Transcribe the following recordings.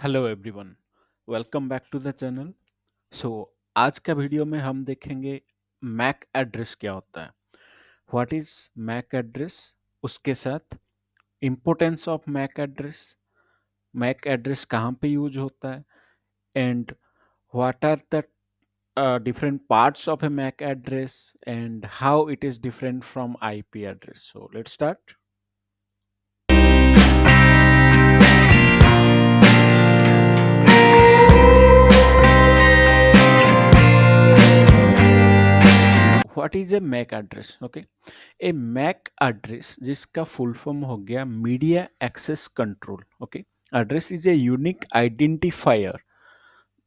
Hello everyone, welcome back to the channel. So आज का video में हम देखेंगे मैक एड्रेस क्या होता है, व्हाट इज मैक एड्रेस, उसके साथ इम्पोर्टेंस ऑफ मैक एड्रेस कहाँ पे यूज होता है, and what are the different parts of a MAC address and how it is different from IP address. So let's start. What is a MAC address? Okay, a MAC address जिसका full form हो गया media access control. Okay, address is a unique identifier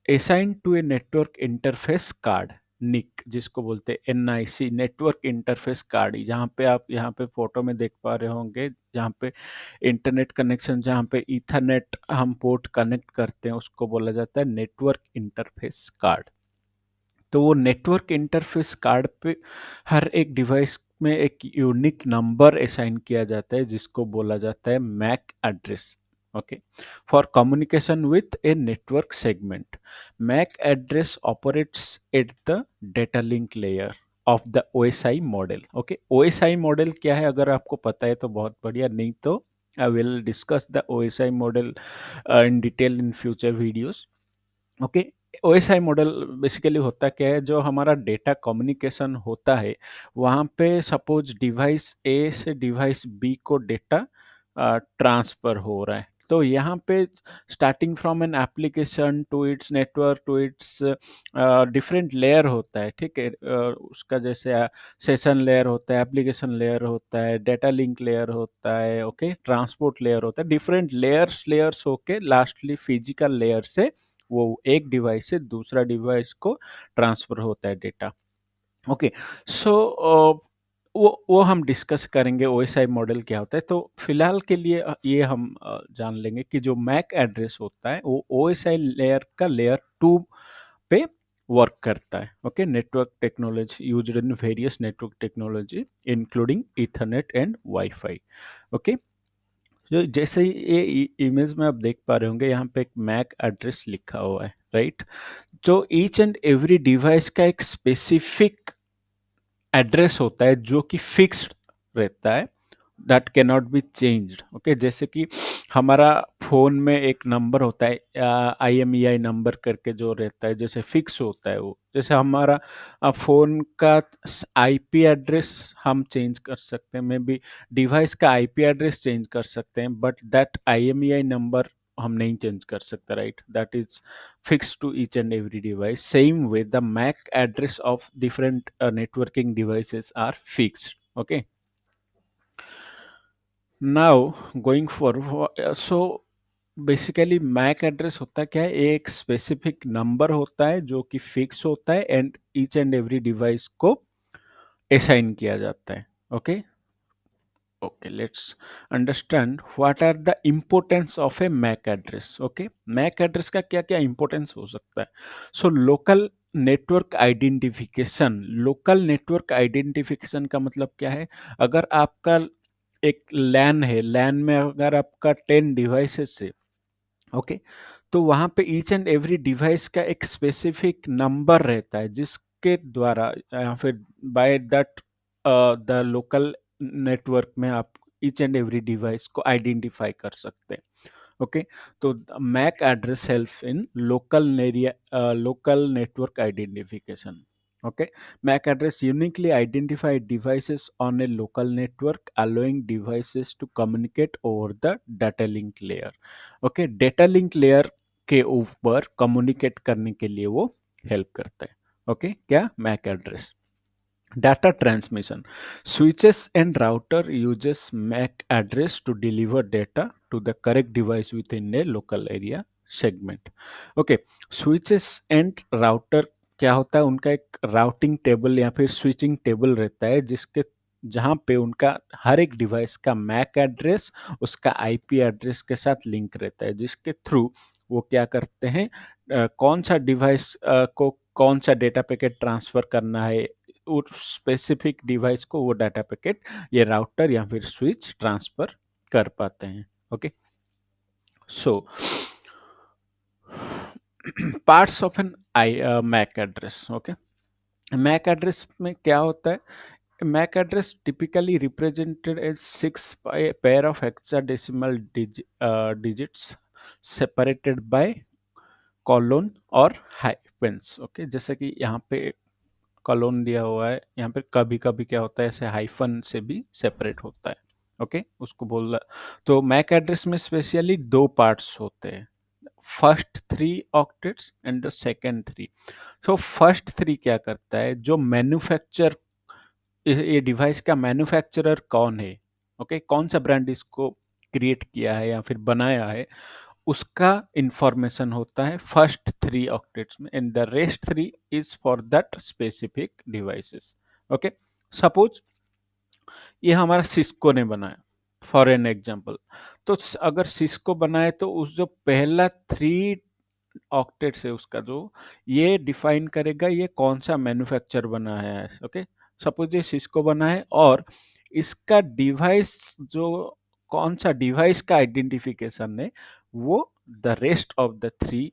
assigned to a network interface card, NIC जिसको बोलते हैं, NIC network interface card. जहाँ पे आप यहाँ पे फोटो में देख पा रहे होंगे, जहाँ पे इंटरनेट कनेक्शन, जहाँ पे ईथरनेट हम पोर्ट कनेक्ट करते हैं, उसको बोला जाता है नेटवर्क इंटरफेस कार्ड। तो वो नेटवर्क इंटरफेस कार्ड पे हर एक डिवाइस में एक यूनिक नंबर असाइन किया जाता है जिसको बोला जाता है MAC address. Okay, for communication with a network segment, MAC address operates at the data link layer of the OSI model. Okay, OSI model क्या है? अगर आपको पता है तो बहुत बढ़िया, नहीं तो I will discuss the OSI model in detail in future videos. Okay, OSI model basically होता क्या है, जो हमारा डेटा कम्युनिकेशन होता है वहाँ पे सपोज डिवाइस ए से डिवाइस बी को डेटा ट्रांसफ़र हो रहा है, तो यहाँ पे starting from an application to its network to its different layer होता है। ठीक है, उसका जैसे सेशन लेयर होता है, एप्लीकेशन लेयर होता है, डेटा लिंक लेयर होता है, ओके, ट्रांसपोर्ट लेयर होता है, डिफरेंट लेयर्स होके लास्टली फिजिकल लेयर से वो एक डिवाइस से दूसरा डिवाइस को ट्रांसफर होता है डेटा। ओके, सो वो हम डिस्कस करेंगे ओएसआई मॉडल क्या होता है। तो फिलहाल के लिए ये हम जान लेंगे कि जो मैक एड्रेस होता है वो ओएसआई लेयर का लेयर 2 पे वर्क करता है। Okay, network technology used in various network technology including Ethernet and wifi. Okay, जो जैसे ही ये इमेज में आप देख पा रहे होंगे, यहाँ पे एक मैक एड्रेस लिखा हुआ है, राइट? जो ईच एंड एवरी डिवाइस का एक स्पेसिफिक एड्रेस होता है जो कि फिक्स्ड रहता है, that can not be changed. Okay, जैसे कि हमारा फोन में एक नंबर होता है, IMEI नंबर करके जो रहता है, जैसे फिक्स होता है वो, जैसे हमारा फोन का IP एड्रेस हम चेंज कर सकते हैं, मे बी डिवाइस का IP एड्रेस चेंज कर सकते हैं, बट दैट IMEI नंबर हम नहीं चेंज कर सकते, right? That is fixed to each and every device. Same way, the MAC address of different networking devices are fixed. Okay. Now going forward, so basically MAC address होता क्या है? एक specific number होता है जो कि फिक्स होता है and each and every device को असाइन किया जाता है। Okay, okay, let's understand what are the importance of a MAC address. Okay, MAC address का क्या क्या importance हो सकता है? So local network identification. Local network identification का मतलब क्या है? अगर आपका एक लैन है, लैन में अगर आपका 10 डिवाइसेस है, ओके, तो वहाँ पे ईच एंड एवरी डिवाइस का एक स्पेसिफिक नंबर रहता है जिसके द्वारा या फिर by that the local network में आप ईच एंड एवरी डिवाइस को आइडेंटिफाई कर सकते हैं। ओके, तो MAC address help in local network identification. Okay, MAC address uniquely identify devices on a local network, allowing devices to communicate over the data link layer. Okay, data link layer के ऊपर communicate करने के लिए वो help करता है। Okay, क्या? MAC address. Data transmission. Switches and router uses MAC address to deliver data to the correct device within a local area segment. Okay, switches and router क्या होता है? उनका एक राउटिंग टेबल या फिर स्विचिंग टेबल रहता है जिसके जहाँ पे उनका हर एक डिवाइस का मैक एड्रेस उसका IP एड्रेस के साथ लिंक रहता है, जिसके थ्रू वो क्या करते हैं, कौन सा डिवाइस को कौन सा डेटा पैकेट ट्रांसफर करना है, उस स्पेसिफिक डिवाइस को वो डाटा पैकेट ये राउटर या फिर स्विच ट्रांसफर कर पाते हैं। Okay, so parts of an MAC address. Okay, MAC address में क्या होता है? MAC address typically represented as six pair of hexadecimal digits separated by colon और हाइफेंस। ओके, जैसे कि यहाँ पे कॉलोन दिया हुआ है, यहाँ पे कभी कभी क्या होता है, ऐसे हाइफन से भी सेपरेट होता है। ओके, उसको बोल, तो मैक एड्रेस में स्पेशली दो पार्ट्स होते हैं, first three octets and the second three. तो फर्स्ट थ्री क्या करता है, जो मैन्युफैक्चर, ये डिवाइस का मैन्युफैक्चरर कौन है, ओके, कौन सा ब्रांड इसको क्रिएट किया है या फिर बनाया है, उसका इंफॉर्मेशन होता है फर्स्ट थ्री ऑक्टेट्स में, and the rest three is for that specific devices. Okay, suppose ये हमारा सिस्को ने बनाया, फॉर एन एग्जांपल। तो अगर सिस्को बनाए तो उस जो पहला थ्री ऑक्टेट्स है उसका, जो ये डिफाइन करेगा ये कौन सा मैन्युफैक्चर बना है। ओके, सपोज ये सिस्को बना है और इसका डिवाइस जो, कौन सा डिवाइस का आइडेंटिफिकेशन है, वो the rest of the three,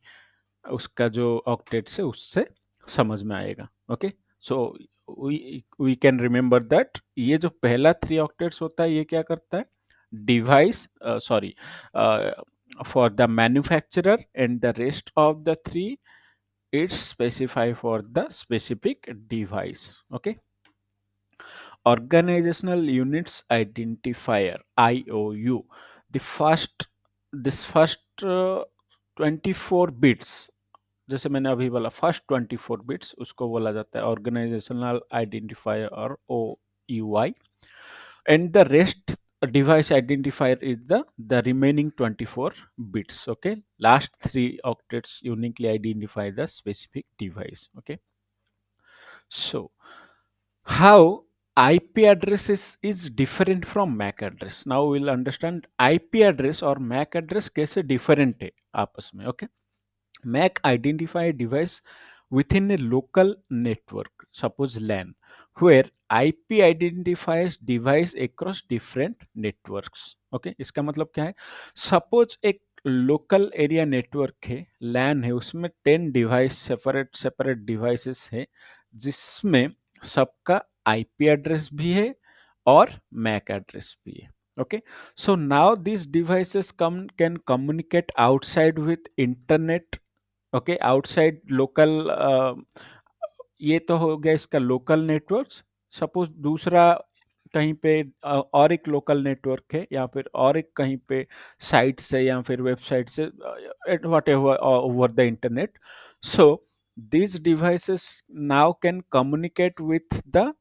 उसका जो ऑक्टेट्स है उससे समझ में आएगा। Okay, so we can remember that ये जो पहला थ्री ऑक्टेट्स होता है ये क्या करता है, device, sorry, for the manufacturer, and the rest of the three it's specify for the specific device. Okay, organizational units identifier, IOU, the first, this first 24 bits, जैसे मैंने अभी बोला फर्स्ट 24 बिट्स, उसको बोला जाता है ऑर्गेनाइजेशनल आइडेंटिफायर और OUI, and the rest device identifier is the remaining 24 bits. Okay, last three octets uniquely identify the specific device. Okay, so how IP address is different from MAC address. Now we'll understand IP address और MAC address कैसे different है आपस में. Okay, MAC identify a device within a local network, suppose LAN, where IP identifies device across different networks. Okay, इसका मतलब क्या है? Suppose एक लोकल एरिया नेटवर्क है, लैन है, उसमें 10 डिवाइस, सेपरेट सेपरेट डिवाइसेस है, जिसमें सबका आईपी एड्रेस भी है और मैक एड्रेस भी है। Okay, so now these devices can communicate outside with internet। Okay, outside local, ये तो हो गया इसका लोकल नेटवर्क्स। सपोज दूसरा कहीं पे और एक लोकल नेटवर्क है, या फिर और एक कहीं पे साइट से या फिर वेबसाइट से, at whatever over the internet. So these devices now can communicate with the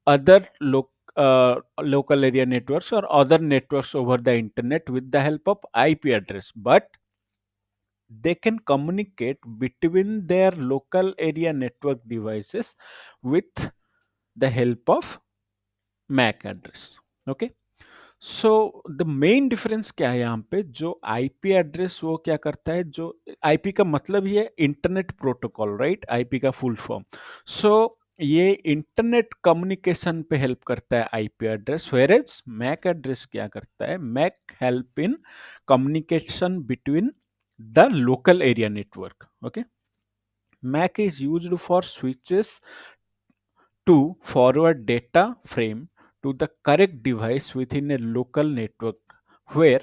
other local area networks or other networks over the internet with the help of IP address, but they can communicate between their local area network devices with the help of MAC address. Okay, so the main difference क्या है यहाँ पे, जो IP address वो क्या करता है, जो आईपी का मतलब ही है इंटरनेट प्रोटोकॉल, राइट, आईपी का फुल फॉर्म। सो ये इंटरनेट कम्युनिकेशन पे हेल्प करता है IP address, whereas MAC address क्या करता है, MAC help in communication between the local area network. Okay, MAC is used for switches to forward data frame to the correct device within a local network, where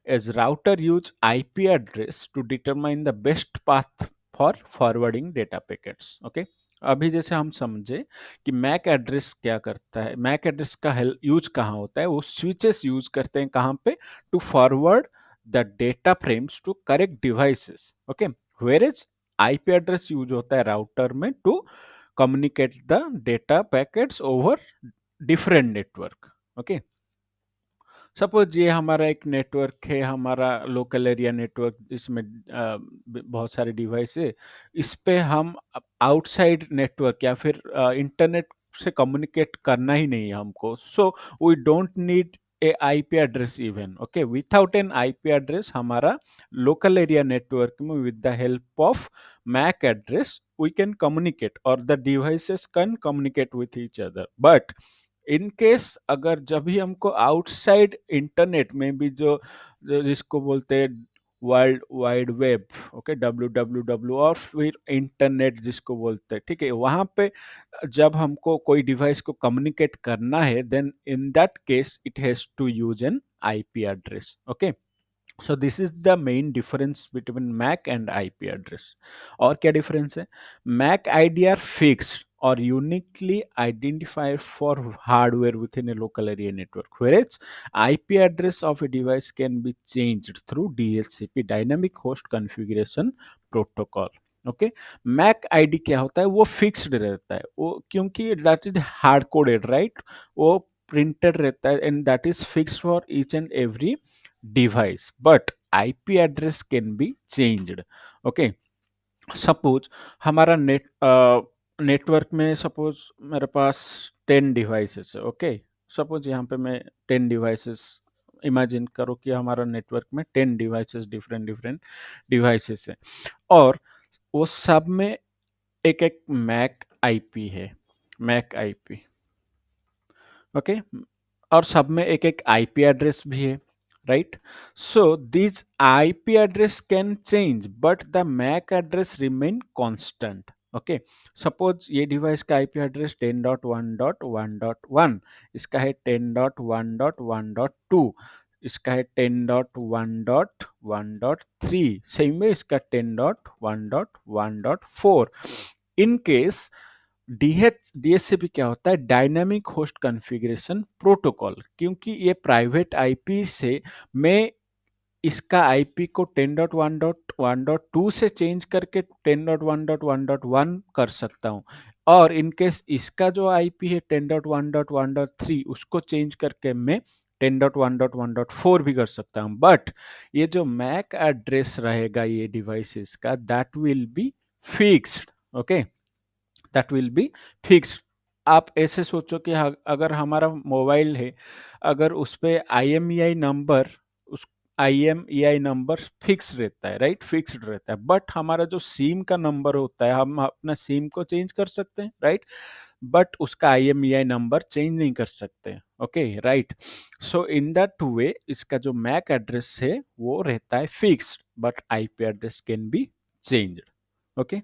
as router use IP address to determine the best path for forwarding data packets. Okay, अभी जैसे हम समझे कि Mac address क्या करता है, MAC address का use कहाँ होता है, वो स्विचेस यूज करते हैं कहाँ पे, to forward the data frames to correct devices. Okay, whereas IP address use होता है राउटर में to communicate the data packets over different network। ओके, सपोज ये हमारा एक नेटवर्क है, हमारा लोकल एरिया नेटवर्क, इसमें बहुत सारे डिवाइस है, इस पे हम आउटसाइड नेटवर्क या फिर इंटरनेट से कम्युनिकेट करना ही नहीं है हमको, so we don't need a IP address even. Okay, without an IP address हमारा लोकल एरिया नेटवर्क में with the help of MAC address we can communicate or the devices can communicate with each other, but in case अगर जब भी हमको outside internet में भी जो जिसको बोलते हैं world wide web, okay, W और फिर इंटरनेट जिसको बोलते हैं, ठीक है। वहां पे जब हमको कोई डिवाइस को कम्युनिकेट करना है, then in that case it has to use an IP address, okay. So this is the main difference between MAC and IP address. और क्या डिफरेंस है? MAC ID are fixed or uniquely identified for hardware within a local area network, whereas IP address of a device can be changed through DHCP, Dynamic Host Configuration Protocol, okay. MAC ID क्या होता है? वो fixed रहता है, वो क्योंकि that is hard coded, right. वो printed रहता है and that is fixed for each and every device, but IP address can be changed, okay. Suppose हमारा नेटवर्क में सपोज मेरे पास 10 डिवाइसेस है, ओके। सपोज यहाँ पे मैं 10 डिवाइसेस, इमेजिन करो कि हमारा नेटवर्क में 10 डिवाइसेस, डिफरेंट डिफरेंट डिवाइसेस है, और वो सब में एक एक मैक आईपी है, मैक आईपी, ओके। और सब में एक एक आईपी एड्रेस भी है, right. So this IP address can change but the MAC address remain constant, okay. Suppose ये डिवाइस का आईपी एड्रेस 10.1.1.1, इसका है 10.1.1.2, इसका है 10.1.1.3, सही में इसका 10.1.1.4। इन केस डीएचसीपी क्या होता है? डायनामिक होस्ट कॉन्फ़िगरेशन प्रोटोकॉल, क्योंकि ये प्राइवेट आईपी से मैं इसका आईपी को 10.1.1.2 से चेंज करके 10.1.1.1 कर सकता हूँ, और इन केस इसका जो आईपी है 10.1.1.3 उसको चेंज करके मैं 10.1.1.4 भी कर सकता हूँ। बट ये जो मैक एड्रेस रहेगा ये डिवाइसेस का, that will be fixed, okay, that will be fixed. आप ऐसे सोचो कि अगर हमारा मोबाइल है, अगर उस पे आईएमईआई नंबर, उस आईएमईआई नंबर फिक्स रहता है, राइट, फिक्स्ड रहता है, बट हमारा जो सिम का नंबर होता है, हम अपना सिम को चेंज कर सकते हैं, राइट, बट उसका आईएमईआई नंबर चेंज नहीं कर सकते, okay, right. So in that way इसका जो मैक एड्रेस है वो रहता है fixed, but IP address can be changed, okay.